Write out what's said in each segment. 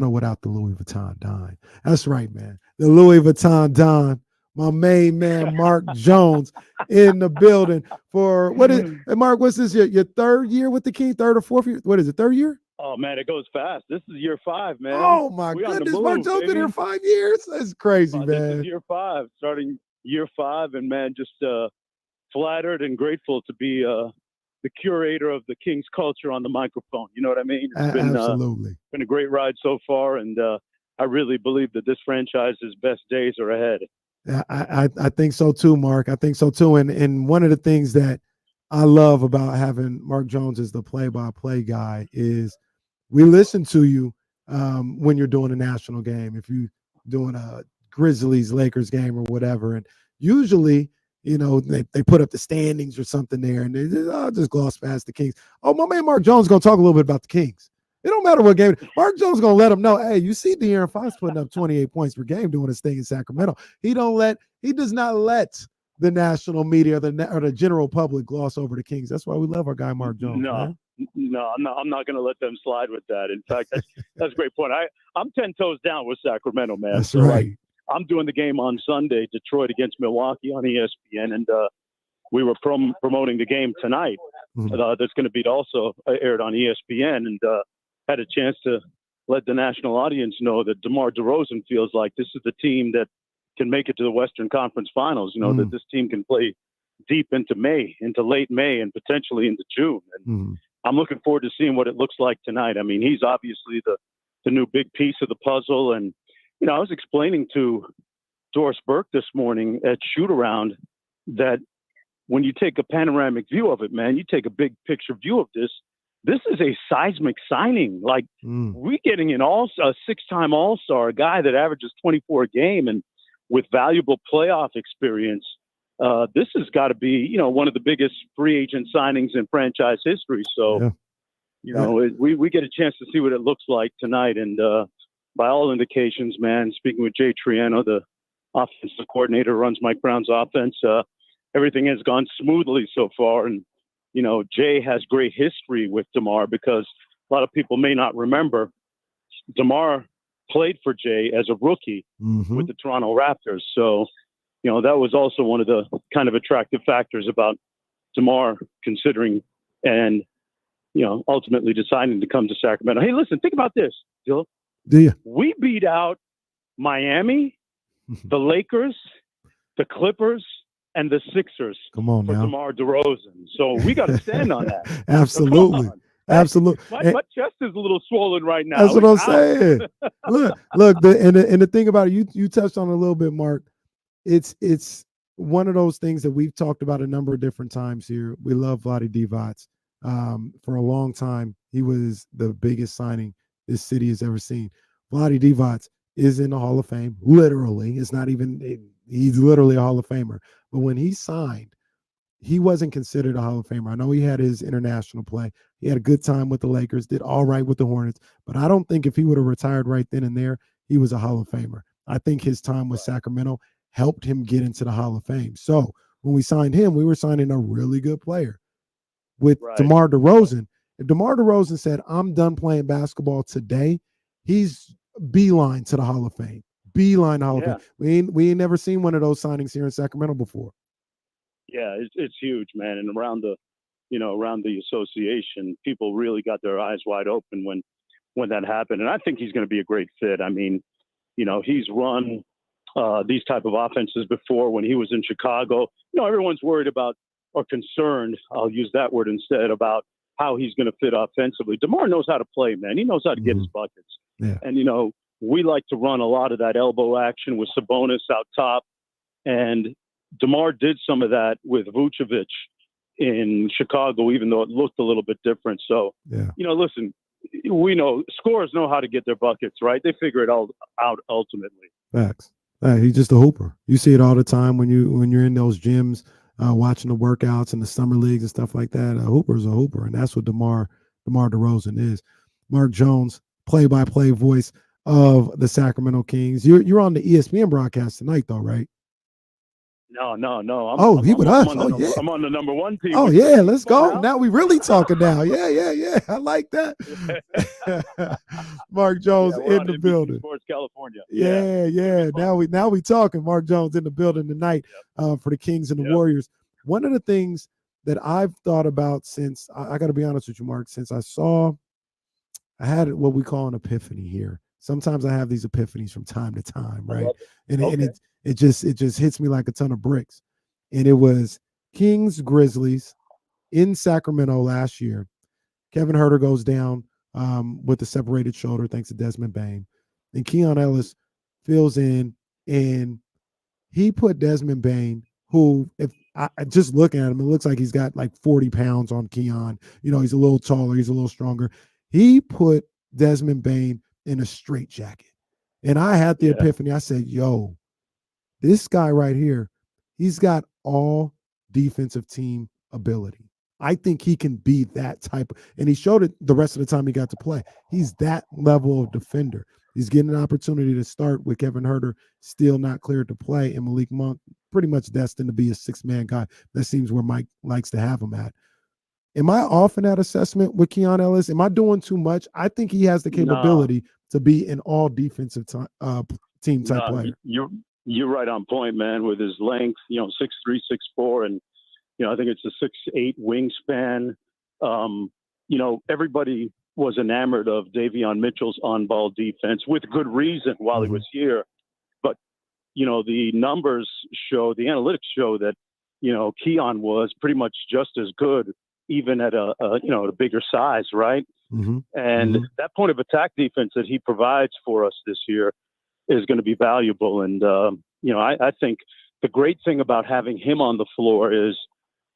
No, without the Louis Vuitton Don. That's right, man. The Louis Vuitton Don, my main man, Mark Jones, in the building for hey, Mark, what's this, your third year with the King, third or fourth year? What is it, third year? Oh man, it goes fast. This is year 5, man. Oh my We on the goodness, Mark move, Jones been here baby. 5 years. That's crazy, This is man. year 5, starting year 5, and man, just flattered and grateful to be the curator of the King's culture on the microphone. You know what I mean? It's Absolutely. been a great ride so far, and I really believe that this franchise's best days are ahead. Yeah, I think so too, Mark. I think so too. And one of the things that I love about having Mark Jones as the play-by-play guy is we listen to you when you're doing a national game, if you're doing a Grizzlies Lakers game or whatever. And usually, they put up the standings or something there, and they just gloss past the Kings. Oh, my man Mark Jones is going to talk a little bit about the Kings. It don't matter what game. Mark Jones is going to let them know, hey, you see De'Aaron Fox putting up 28 points per game doing his thing in Sacramento. He does not let the national media or the general public gloss over the Kings. That's why we love our guy Mark Jones. No, man. no, I'm not going to let them slide with that. In fact, that's a great point. I'm 10 toes down with Sacramento, man. That's right. I'm doing the game on Sunday, Detroit against Milwaukee on ESPN, and we were promoting the game tonight. That's going to be also aired on ESPN, and had a chance to let the national audience know that DeMar DeRozan feels like this is the team that can make it to the Western Conference Finals. That this team can play deep into May, into late May, and potentially into June. And I'm looking forward to seeing what it looks like tonight. I mean, he's obviously the new big piece of the puzzle. And, I was explaining to Doris Burke this morning at Shoot-Around that when you take a panoramic view of it, man, you take a big picture view of this, this is a seismic signing. Like, we getting a 6-time All-Star, a guy that averages 24 a game and with valuable playoff experience. This has got to be, one of the biggest free agent signings in franchise history. So, we get a chance to see what it looks like tonight. And by all indications, man, speaking with Jay Triano, the offensive coordinator, runs Mike Brown's offense, everything has gone smoothly so far. And, Jay has great history with DeMar because a lot of people may not remember DeMar played for Jay as a rookie with the Toronto Raptors. So, that was also one of the kind of attractive factors about DeMar considering and, ultimately deciding to come to Sacramento. Hey, listen, think about this, Dill. We beat out Miami, the Lakers, the Clippers, and the Sixers for DeMar DeRozan. So we got to stand on that. Absolutely. Absolutely. My chest is a little swollen right now. That's what I'm saying. look, the thing about it, you touched on it a little bit, Mark. It's one of those things that we've talked about a number of different times here. We love Vlade Divac. For a long time, he was the biggest signing this city has ever seen. Vlade Divac is in the Hall of Fame. Literally, it's not even. He's literally a Hall of Famer. But when he signed, he wasn't considered a Hall of Famer. I know he had his international play. He had a good time with the Lakers, did all right with the Hornets. But I don't think if he would have retired right then and there, he was a Hall of Famer. I think his time with Sacramento helped him get into the Hall of Fame. So when we signed him, we were signing a really good player. With DeMar DeRozan, if DeMar DeRozan said, I'm done playing basketball today, he's beeline to the Hall of Fame. Beeline Hall of Fame. We ain't never seen one of those signings here in Sacramento before. Yeah, it's huge, man. And around the association, people really got their eyes wide open when that happened. And I think he's going to be a great fit. I mean, he's run these type of offenses before when he was in Chicago. Everyone's worried about or concerned, I'll use that word instead, about how he's going to fit offensively. DeMar knows how to play, man. He knows how to get his buckets. Yeah. And, we like to run a lot of that elbow action with Sabonis out top. And DeMar did some of that with Vucevic in Chicago, even though it looked a little bit different. So, listen, we know scorers know how to get their buckets, right? They figure it all out ultimately. Facts. He's just a hooper. You see it all the time when you're in those gyms watching the workouts and the summer leagues and stuff like that. A hooper's a hooper, and that's what DeMar DeRozan is. Mark Jones, play-by-play voice of the Sacramento Kings. You're on the ESPN broadcast tonight, though, right? No. He with us. Yeah. I'm on the number one team. Oh yeah, let's go. Now we really talking now. Yeah. I like that. Mark Jones in the building. Sports California. Yeah. Now we talking. Mark Jones in the building tonight for the Kings and the Warriors. One of the things that I've thought about since I got to be honest with you, Mark, since I had what we call an epiphany here. Sometimes I have these epiphanies from time to time, right? And it just hits me like a ton of bricks. And it was Kings Grizzlies in Sacramento last year. Kevin Huerter goes down with a separated shoulder thanks to Desmond Bane. And Keon Ellis fills in, and he put Desmond Bane, who, if I just looking at him, it looks like he's got like 40 pounds on Keon. He's a little taller, he's a little stronger. He put Desmond Bane in a straitjacket. And I had the epiphany. I said, yo, this guy right here, he's got all defensive team ability. I think he can be that type and he showed it the rest of the time he got to play. He's that level of defender. He's getting an opportunity to start with Kevin Huerter still not cleared to play, and Malik Monk pretty much destined to be a six-man guy. That seems where Mike likes to have him at. Am I off in that assessment with Keon Ellis? Am I doing too much? I think he has the capability to be an all defensive team type player. You're right on point, man, with his length, 6'3", 6'4", and, I think it's a 6'8" wingspan. Everybody was enamored of Davion Mitchell's on-ball defense with good reason while he was here. But, the numbers show, the analytics show that, Keon was pretty much just as good, even at a bigger size, right? And that point of attack defense that he provides for us this year is going to be valuable. And, I think the great thing about having him on the floor is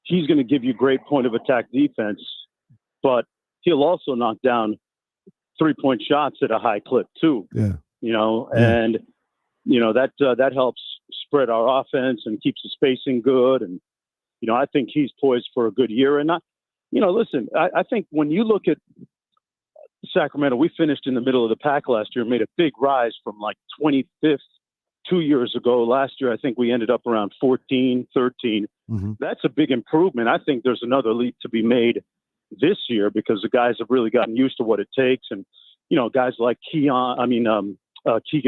he's going to give you great point of attack defense, but he'll also knock down 3-point shots at a high clip too. And, that helps spread our offense and keeps the spacing good. And, I think he's poised for a good year. And listen, I think when you look at Sacramento, we finished in the middle of the pack last year, made a big rise from like 25th 2 years ago. Last year, I think we ended up around 14, 13. That's a big improvement. I think there's another leap to be made this year because the guys have really gotten used to what it takes. And, guys like Keegan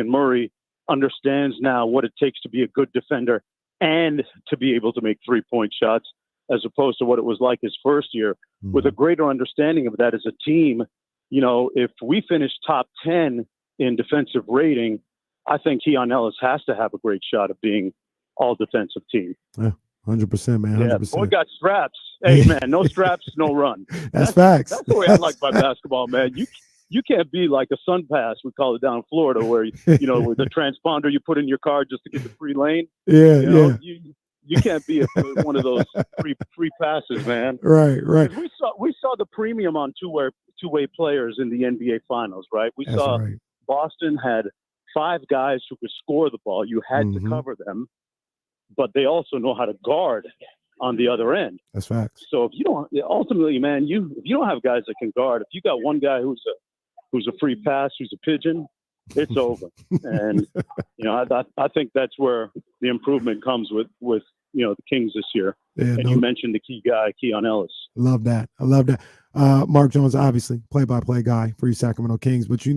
Murray understands now what it takes to be a good defender and to be able to make 3-point shots, as opposed to what it was like his first year. With a greater understanding of that as a team, if we finish top 10 in defensive rating, I think Keon Ellis has to have a great shot of being all defensive team. Yeah, 100%, man. 100%. Yeah, boy got straps. Hey, man, no straps, no run. That's facts. That's the way I like my basketball, man. You can't be like a sun pass, we call it down in Florida, where with the transponder you put in your car just to get the free lane. You can't be one of those free passes, man. Right. We saw the premium on two-way players in the NBA Finals, right? We saw Boston had 5 guys who could score the ball. You had to cover them, but they also know how to guard on the other end. That's facts. So if you don't, ultimately, man, if you don't have guys that can guard, if you got one guy who's a free pass, who's a pigeon, it's over. And I think that's where the improvement comes with the Kings this year. You mentioned the key guy, Keon Ellis. I love that. Mark Jones, obviously play-by-play guy for you Sacramento Kings, but he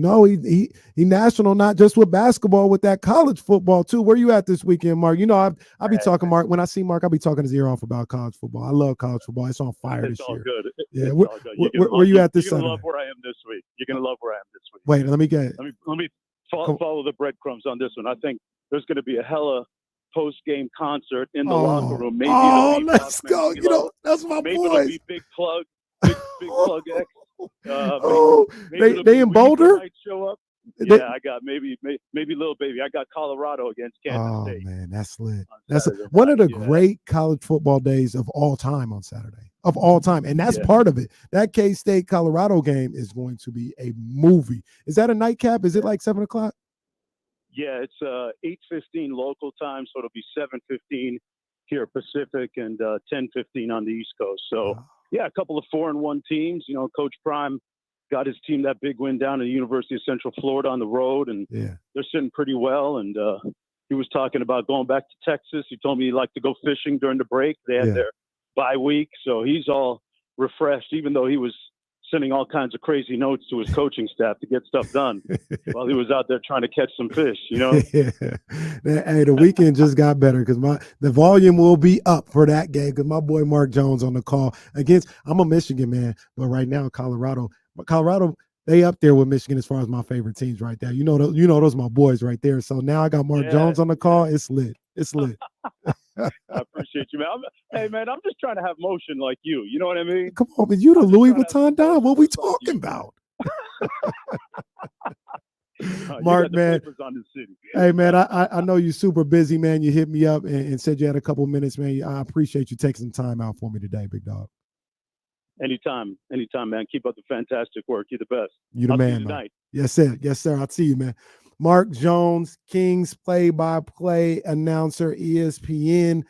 national, not just with basketball, with that college football too. Where you at this weekend, Mark? I'll be talking, Mark. When I see Mark, I'll be talking his ear off about college football. I love college football. It's on fire this year. It's all good. Where you at this Saturday? You're gonna love where I am this week. You're gonna love where I am this week. Wait, let me follow the breadcrumbs on this one. I think there's going to be a hella post-game concert in the locker room. Maybe let's go. That's my maybe boys. It'll be Big Plug Plug X. They in Boulder? Show up. Yeah, I got maybe Lil Baby. I got Colorado against Kansas State. Oh man, that's lit. That's one of the great college football days of all time on Saturday. Of all time, and that's part of it. That K-State Colorado game is going to be a movie. Is that a nightcap? Is it like 7:00? Yeah, it's 8:15 local time, so it'll be 7:15 here Pacific and 10:15 on the East Coast. So yeah, a couple of 4-1 teams. Coach Prime got his team that big win down at the University of Central Florida on the road, and they're sitting pretty well. And he was talking about going back to Texas. He told me he liked to go fishing during the break. They had their bye week, so he's all refreshed, even though he was sending all kinds of crazy notes to his coaching staff to get stuff done while he was out there trying to catch some fish, you know? Hey, the weekend just got better because the volume will be up for that game because my boy Mark Jones on the call against, I'm a Michigan man, but right now Colorado, they up there with Michigan as far as my favorite teams right there. You know those are my boys right there. So now I got Mark Jones on the call. It's lit. It's lit. I appreciate you, man. Hey, man, I'm just trying to have motion like you. You know what I mean? Come on, man. You the Louis Vuitton Don. What we talking about? Mark, man. On the city. Hey, man, I know you're super busy, man. You hit me up and said you had a couple minutes, man. I appreciate you taking some time out for me today, big dog. Anytime, man. Keep up the fantastic work. You're the best. You the man, man. Yes, sir. Yes, sir. I'll see you, man. Mark Jones, Kings play-by-play announcer, ESPN.